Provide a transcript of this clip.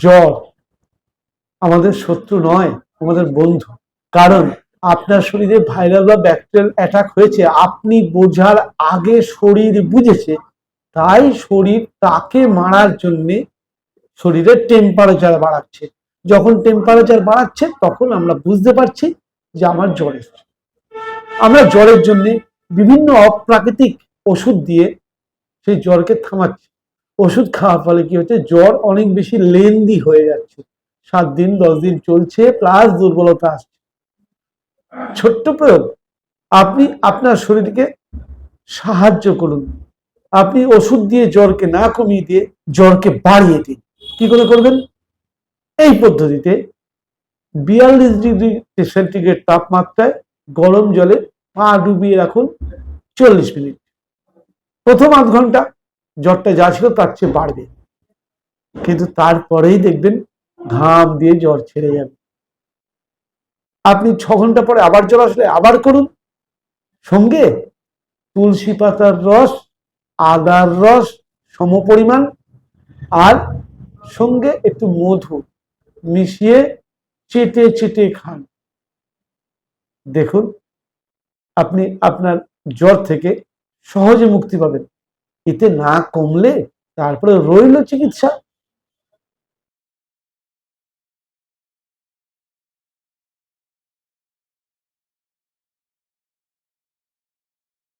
জ্বর আমাদের শত্রু নয়, আমাদের বন্ধু। কারণ আপনার শরীরে ভাইরাল বা ব্যাকটেরিয়াল অ্যাটাক হয়েছে, আপনি বোঝার আগে শরীর বুঝেছে, তাই শরীর তাকে মারার জন্যে শরীরের টেম্পারেচার বাড়াচ্ছে। যখন টেম্পারেচার বাড়াচ্ছে তখন আমরা বুঝতে পারছি যে আমার জ্বর এসেছে। আমরা জ্বরের জন্য বিভিন্ন অপ্রাকৃতিক ওষুধ দিয়ে সেই জ্বরকে থামাচ্ছি। ওষুধ খাওয়ার ফলে কি হচ্ছে, জ্বর অনেক বেশি লেন্দি হয়ে যাচ্ছে, 7 দিন 10 দিন চলছে, প্লাস দুর্বলতা আসছে। ছোট্ট প্রয়োগ, আপনি আপনার শরীরকে সাহায্য করুন। আপনি ওষুধ দিয়ে জ্বরকে না কমিয়ে দিয়ে জ্বরকে বাড়িয়ে দিন। কি করে করবেন? এই পদ্ধতিতে 42 ডিগ্রি সেন্টিগ্রেড তাপমাত্রায় গরম জলে পা ডুবিয়ে রাখুন 40 মিনিট। প্রথম আধ ঘন্টা জ্বরটা যা ছিল তার চেয়ে বাড়বে, কিন্তু তারপরেই দেখবেন ঘাম দিয়ে জ্বর ছেড়ে যাবে। আপনি 6 ঘন্টা পরে আবার জ্বর আসলে আবার করুন। সঙ্গে তুলসী পাতার রস, আদার রস সমপরিমাণ, আর সঙ্গে একটু মধু মিশিয়ে চেটে চেটে খান। দেখুন আপনি আপনার জ্বর থেকে সহজে মুক্তি পাবেন। এতে না কমলে তারপরে রইল চিকিৎসা।